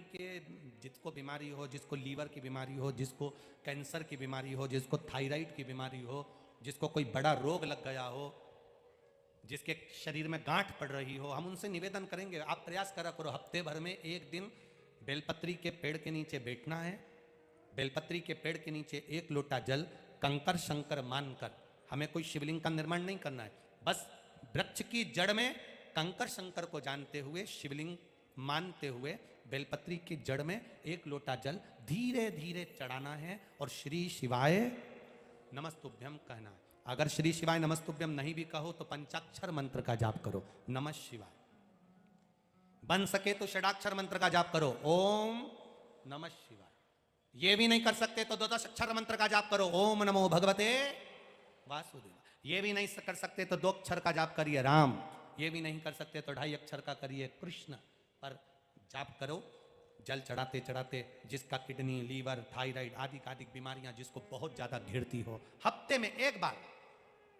के जिसको बीमारी हो, जिसको लीवर की बीमारी हो, जिसको कैंसर की बीमारी हो, जिसको थायराइड की बीमारी हो, जिसको कोई बड़ा रोग लग गया हो, जिसके शरीर में गांठ पड़ रही हो, हम उनसे निवेदन करेंगे आप प्रयास करा करो हफ्ते भर में एक दिन बेलपत्री के पेड़ के नीचे बैठना है। बेलपत्री के पेड़ के नीचे एक लोटा जल कंकर शंकर मानकर, हमें कोई शिवलिंग का निर्माण नहीं करना है, बस वृक्ष की जड़ में कंकर शंकर को जानते हुए, शिवलिंग मानते हुए बेलपत्री की जड़ में एक लोटा जल धीरे धीरे चढ़ाना है और श्री शिवाय नमस्तुभ्यम कहना है। अगर श्री शिवाय नमस्तुभ्यम नहीं भी कहो तो पंचाक्षर मंत्र का जाप करो, नमः शिवाय। बन सके तो षडाक्षर मंत्र का जाप करो, ओम नमः शिवाय। ये भी नहीं कर सकते तो द्वादश अक्षर मंत्र का जाप करो, ओम नमो भगवते वासुदेव। ये भी नहीं कर सकते तो 2 अक्षर का जाप करिए राम। ये भी नहीं कर सकते तो 2.5 अक्षर का करिए कृष्ण। पर जाप करो जल चढ़ाते चढ़ाते। जिसका किडनी, लीवर, थायराइड आदि आदि बीमारियां जिसको बहुत ज्यादा घिरती हो, हफ्ते में एक बार,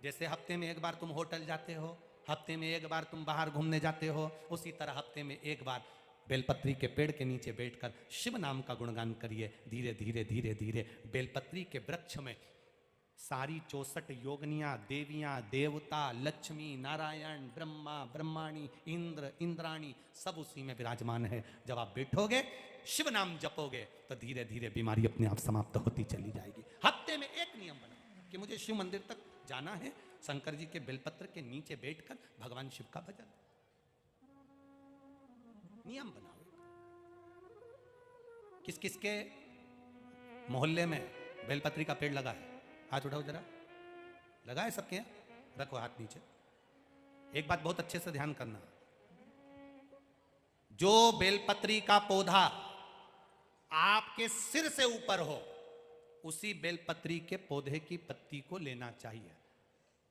जैसे हफ्ते में एक बार तुम होटल जाते हो, हफ्ते में एक बार तुम बाहर घूमने जाते हो, उसी तरह हफ्ते में एक बार बेलपत्री के पेड़ के नीचे बैठकर शिव नाम का गुणगान करिए। धीरे धीरे धीरे धीरे बेलपत्री के वृक्ष में सारी 64 योगनियां, देवियां, देवता, लक्ष्मी, नारायण, ब्रह्मा, ब्रह्माणी, इंद्र, इंद्राणी सब उसी में विराजमान है। जब आप बैठोगे शिव नाम जपोगे तो धीरे धीरे बीमारी अपने आप समाप्त होती चली जाएगी। हफ्ते में एक नियम बनाओ कि मुझे शिव मंदिर तक जाना है, शंकर जी के बेलपत्र के नीचे बैठकर भगवान शिव का भजन। नियम बनाओ। किस किस के मोहल्ले में बेलपत्री का पेड़ लगा है? हाथ उठाओ जरा। लगा है सबके यहाँ? रखो हाथ नीचे। एक बात बहुत अच्छे से ध्यान करना, जो बेलपत्री का पौधा आपके सिर से ऊपर हो उसी बेलपत्री के पौधे की पत्ती को लेना चाहिए।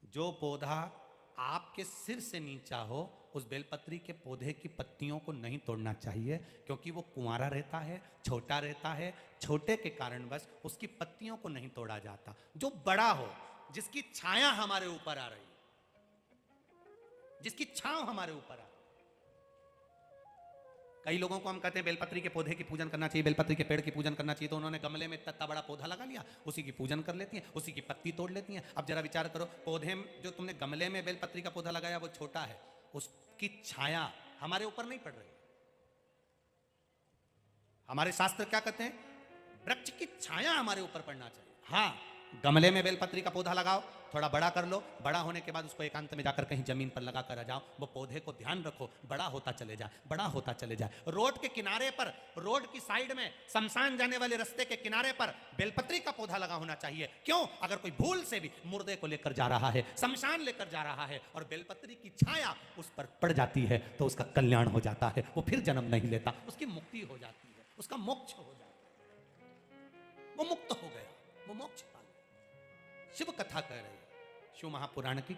जो पौधा आपके सिर से नीचा हो उस बेलपत्री के पौधे की पत्तियों को नहीं तोड़ना चाहिए, क्योंकि वो कुंवारा रहता है, छोटा रहता है। छोटे के कारण बस उसकी पत्तियों को नहीं तोड़ा जाता। जो बड़ा हो, जिसकी छाया हमारे ऊपर आ रही, जिसकी छांव हमारे ऊपर आ रही। कई लोगों को हम कहते हैं बेलपत्री के पौधे की पूजन करना चाहिए, बेलपत्री के पेड़ की पूजन करना चाहिए, तो उन्होंने गमले में इतना बड़ा पौधा लगा लिया, उसी की पूजन कर लेती हैं, उसी की पत्ती तोड़ लेती हैं। अब जरा विचार करो, पौधे में जो तुमने गमले में बेलपत्री का पौधा लगाया वो छोटा है, उसकी छाया हमारे ऊपर नहीं पड़ रही। हमारे शास्त्र क्या कहते हैं? वृक्ष की छाया हमारे ऊपर पड़ना चाहिए। हाँ, गमले में बेलपत्री का पौधा लगाओ, थोड़ा बड़ा कर लो, बड़ा होने के बाद उसको एकांत में जाकर कहीं जमीन पर लगा कर आ जाओ। वो पौधे को ध्यान रखो, बड़ा होता चले जाए, बड़ा होता चले जाए। रोड के किनारे पर, रोड की साइड में, शमशान जाने वाले रास्ते के किनारे पर बेलपत्री का पौधा लगा होना चाहिए। क्यों? अगर कोई भूल से भी मुर्दे को लेकर जा रहा है, शमशान लेकर जा रहा है और बेलपत्री की छाया उस पर पड़ जाती है तो उसका कल्याण हो जाता है, वो फिर जन्म नहीं लेता, उसकी मुक्ति हो जाती है, उसका मोक्ष हो जाता है, वो मुक्त हो गया, वो मोक्ष पा गया। शिव कथा कह रही है, शिव महापुराण की